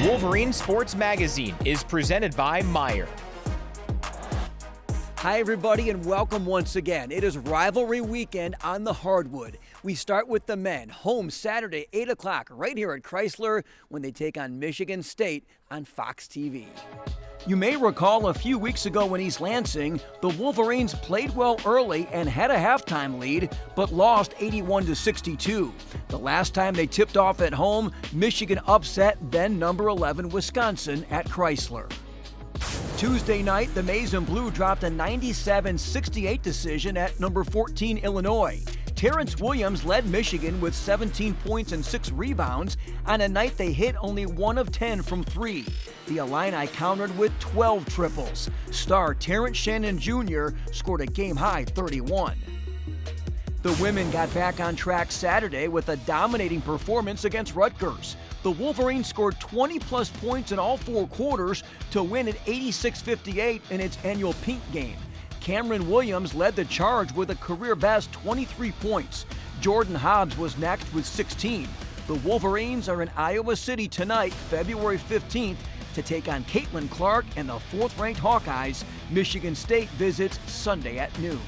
Wolverine Sports Magazine is presented by Meijer. Hi, everybody, and welcome once again. It is rivalry weekend on the hardwood. We start with the men, home Saturday, 8 o'clock, right here at Chrysler, when they take on Michigan State on Fox TV. You may recall a few weeks ago in East Lansing, the Wolverines played well early and had a halftime lead, but lost 81-62. The last time they tipped off at home, Michigan upset then number 11 Wisconsin at Chrysler. Tuesday night, the Maize and Blue dropped a 97-68 decision at number 14 Illinois. Terrence Williams led Michigan with 17 points and 6 rebounds on a night they hit only 1 of 10 from 3. The Illini countered with 12 triples. Star Terrence Shannon Jr. scored a game-high 31. The women got back on track Saturday with a dominating performance against Rutgers. The Wolverines scored 20-plus points in all 4 quarters to win at 86-58 in its annual Pink game. Cameron Williams led the charge with a career-best 23 points. Jordan Hobbs was next with 16. The Wolverines are in Iowa City tonight, February 15th, to take on Caitlin Clark and the 4th-ranked Hawkeyes. Michigan State visits Sunday at noon.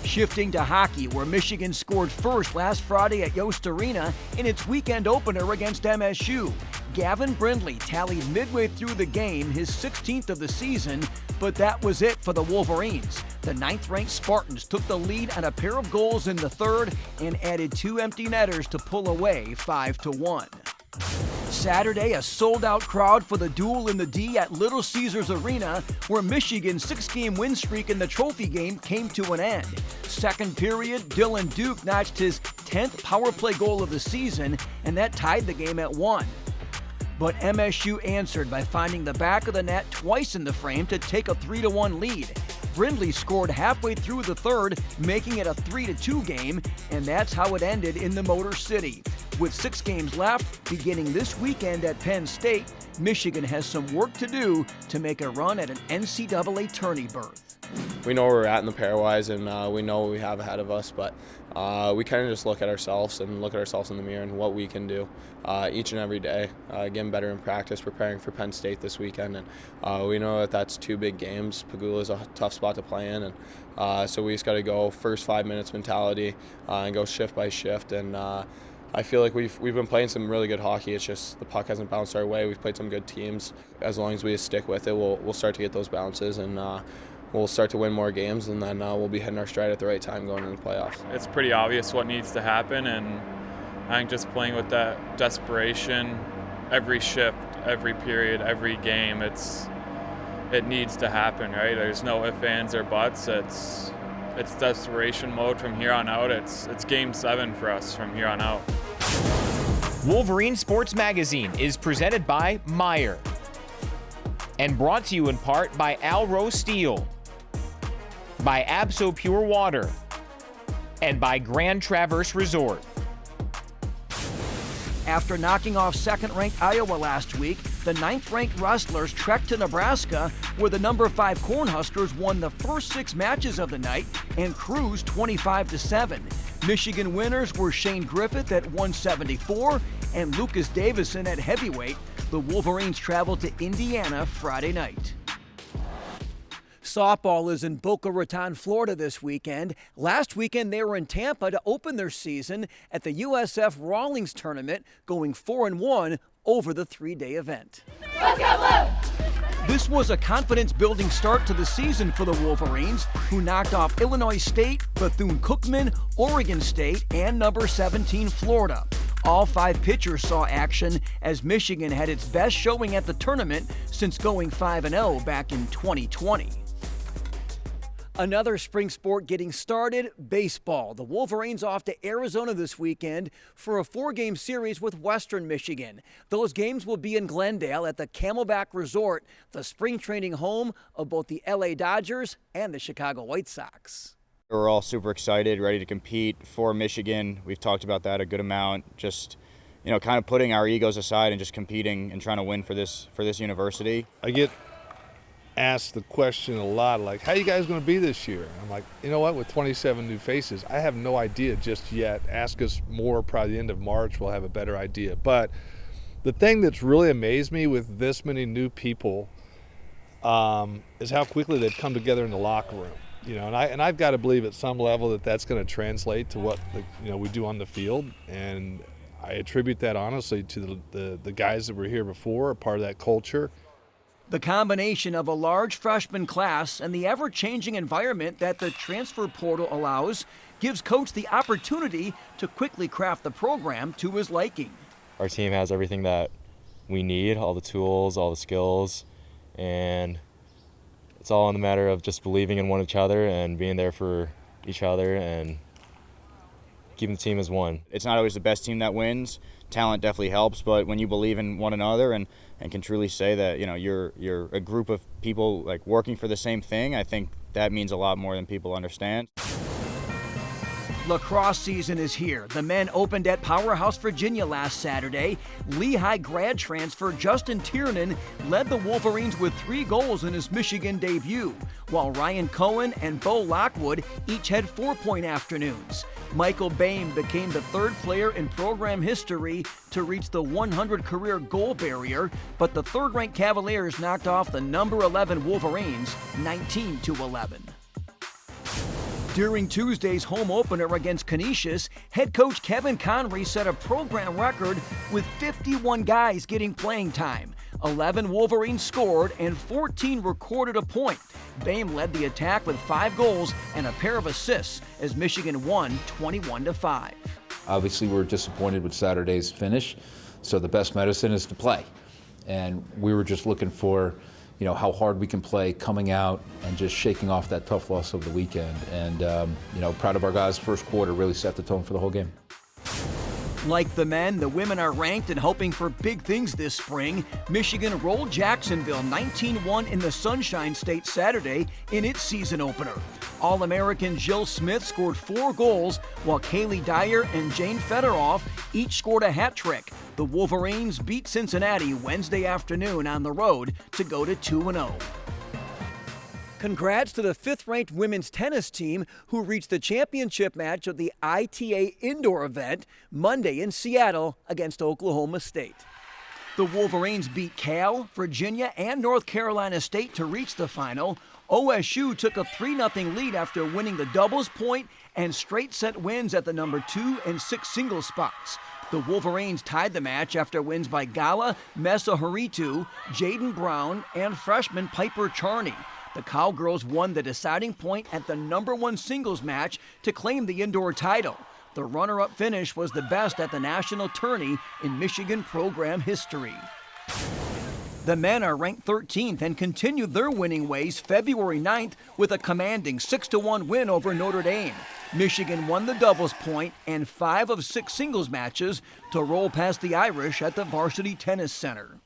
Shifting to hockey, where Michigan scored first last Friday at Yost Arena in its weekend opener against MSU. Gavin Brindley tallied midway through the game his 16th of the season, but that was it for the Wolverines. The 9th-ranked Spartans took the lead on a pair of goals in the third and added 2 empty netters to pull away 5-1. Saturday, a sold-out crowd for the duel in the D at Little Caesars Arena, where Michigan's 6-game win streak in the trophy game came to an end. Second period, Dylan Duke notched his 10th power play goal of the season, and that tied the game at 1. But MSU answered by finding the back of the net twice in the frame to take a 3-1 lead. Brindley scored halfway through the third, making it a 3-2 game, and that's how it ended in the Motor City. With 6 games left, beginning this weekend at Penn State, Michigan has some work to do to make a run at an NCAA tourney berth. We know where we're at in the pairwise, and we know what we have ahead of us, but we kind of just look at ourselves in the mirror and what we can do each and every day, getting better in practice, preparing for Penn State this weekend, and we know that that's 2 big games. Pagula is a tough spot to play in, and so we just got to go first 5 minutes mentality and go shift by shift, and I feel like we've been playing some really good hockey. It's just the puck hasn't bounced our way. We've played some good teams. As long as we stick with it, we'll start to get those bounces, and we'll start to win more games, and then we'll be hitting our stride at the right time going into the playoffs. It's pretty obvious what needs to happen, and I think just playing with that desperation every shift, every period, every game, it needs to happen, right? There's no ifs, ands, or buts. It's desperation mode from here on out. It's game 7 for us from here on out. Wolverine Sports Magazine is presented by Meijer and brought to you in part by Alro Steel, by Abso Pure Water, and by Grand Traverse Resort. After knocking off 2nd-ranked Iowa last week, the 9th-ranked Rustlers trekked to Nebraska, where the number 5 Cornhuskers won the first 6 matches of the night and cruised 25-7. Michigan winners were Shane Griffith at 174 and Lucas Davison at heavyweight. The Wolverines traveled to Indiana Friday night. Softball is in Boca Raton, Florida this weekend. Last weekend, they were in Tampa to open their season at the USF Rawlings Tournament, going 4-1 over the 3-day event. Let's go Blue! This was a confidence-building start to the season for the Wolverines, who knocked off Illinois State, Bethune-Cookman, Oregon State, and number 17 Florida. All 5 pitchers saw action as Michigan had its best showing at the tournament since going 5-0 back in 2020. Another spring sport getting started, baseball. The Wolverines off to Arizona this weekend for a 4-game series with Western Michigan. Those games will be in Glendale at the Camelback Resort, the spring training home of both the LA Dodgers and the Chicago White Sox. We're all super excited, ready to compete for Michigan. We've talked about that a good amount, just kind of putting our egos aside and just competing and trying to win for this university. I get asked the question a lot, like, how you guys going to be this year? I'm like, you know what, with 27 new faces, I have no idea just yet. Ask us more probably the end of March, we'll have a better idea. But The thing that's really amazed me with this many new people is how quickly they've come together in the locker room. And I've got to believe at some level that that's going to translate to what we do on the field, and I attribute that honestly to the guys that were here before, are part of that culture. The combination of a large freshman class and the ever-changing environment that the transfer portal allows gives Coach the opportunity to quickly craft the program to his liking. Our team has everything that we need, all the tools, all the skills, and it's all in the matter of just believing in one each other and being there for each other and keeping the team as one. It's not always the best team that wins. Talent definitely helps, but when you believe in one another and can truly say that you're a group of people like working for the same thing, I think that means a lot more than people understand. Lacrosse season is here. The men opened at Powerhouse, Virginia last Saturday. Lehigh grad transfer Justin Tiernan led the Wolverines with 3 goals in his Michigan debut, while Ryan Cohen and Bo Lockwood each had 4-point afternoons. Michael Boehm became the 3rd player in program history to reach the 100 career goal barrier, but the 3rd-ranked Cavaliers knocked off the number 11 Wolverines 19-11. During Tuesday's home opener against Canisius, head coach Kevin Conry set a program record with 51 guys getting playing time. 11 Wolverines scored and 14 recorded a point. Boehm led the attack with 5 goals and a pair of assists as Michigan won 21-5. Obviously, we're disappointed with Saturday's finish, so the best medicine is to play. And we were just looking for how hard we can play coming out and just shaking off that tough loss of the weekend. And, proud of our guys' first quarter really set the tone for the whole game. Like the men, the women are ranked and hoping for big things this spring. Michigan rolled Jacksonville 19-1 in the Sunshine State Saturday in its season opener. All-American Jill Smith scored 4 goals, while Kaylee Dyer and Jane Federoff each scored a hat trick. The Wolverines beat Cincinnati Wednesday afternoon on the road to go to 2-0. Congrats to the 5th-ranked women's tennis team who reached the championship match of the ITA indoor event Monday in Seattle against Oklahoma State. The Wolverines beat Cal, Virginia, and North Carolina State to reach the final. OSU took a 3-0 lead after winning the doubles point and straight set wins at the number 2 and 6 singles spots. The Wolverines tied the match after wins by Gala Mesaharitu, Jaden Brown, and freshman Piper Charney. The Cowgirls won the deciding point at the number 1 singles match to claim the indoor title. The runner-up finish was the best at the national tourney in Michigan program history. The men are ranked 13th and continued their winning ways February 9th with a commanding 6-1 win over Notre Dame. Michigan won the doubles point and 5 of 6 singles matches to roll past the Irish at the Varsity Tennis Center.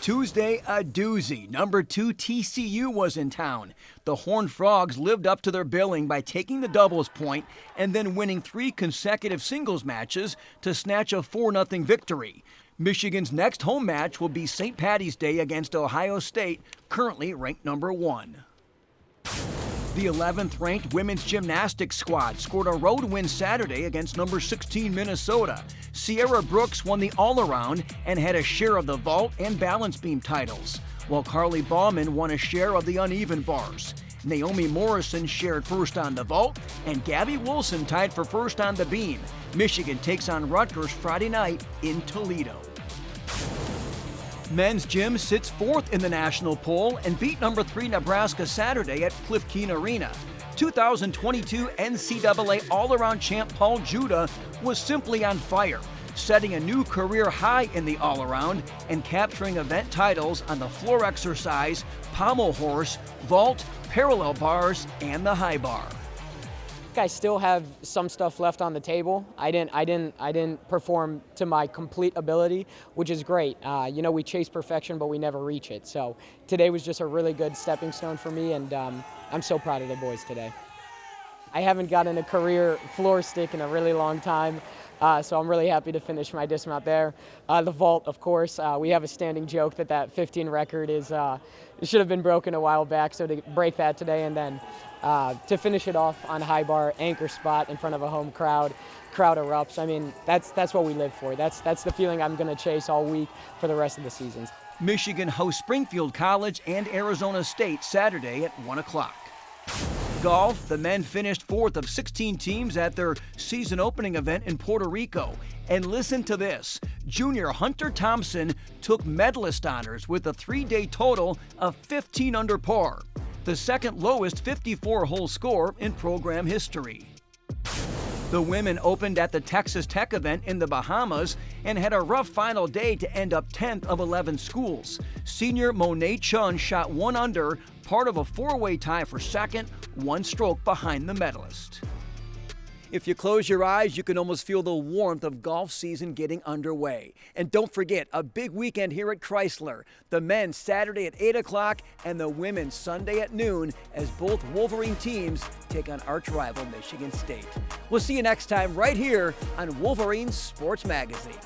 Tuesday, a doozy. Number 2 TCU was in town. The Horned Frogs lived up to their billing by taking the doubles point and then winning 3 consecutive singles matches to snatch a 4-0 victory. Michigan's next home match will be St. Patty's Day against Ohio State, currently ranked number 1. The 11th-ranked women's gymnastics squad scored a road win Saturday against number 16 Minnesota. Sierra Brooks won the all-around and had a share of the vault and balance beam titles, while Carly Bauman won a share of the uneven bars. Naomi Morrison shared first on the vault, and Gabby Wilson tied for first on the beam. Michigan takes on Rutgers Friday night in Toledo. Men's gym sits 4th in the national poll and beat number 3 Nebraska Saturday at Cliff Keen Arena. 2022 NCAA all-around champ Paul Judah was simply on fire, setting a new career high in the all-around and capturing event titles on the floor exercise, pommel horse, vault, parallel bars, and the high bar. I still have some stuff left on the table. I didn't perform to my complete ability, which is great. We chase perfection, but we never reach it. So today was just a really good stepping stone for me, and I'm so proud of the boys today. I haven't gotten a career floor stick in a really long time. So I'm really happy to finish my dismount there. The vault, of course, we have a standing joke that 15 record is it should have been broken a while back, so to break that today and then to finish it off on high bar, anchor spot in front of a home crowd erupts. I mean, that's what we live for. That's the feeling I'm going to chase all week for the rest of the season. Michigan hosts Springfield College and Arizona State Saturday at 1 o'clock. Golf, the men finished 4th of 16 teams at their season opening event in Puerto Rico. And listen to this, junior Hunter Thompson took medalist honors with a 3-day total of 15 under par, the second lowest 54-hole score in program history. The women opened at the Texas Tech event in the Bahamas and had a rough final day to end up 10th of 11 schools. Senior Monet Chun shot 1 under, part of a 4-way tie for second, 1 stroke behind the medalist. If you close your eyes, you can almost feel the warmth of golf season getting underway. And don't forget, a big weekend here at Chrysler. The men Saturday at 8 o'clock and the women Sunday at noon as both Wolverine teams take on arch rival Michigan State. We'll see you next time right here on Wolverine Sports Magazine.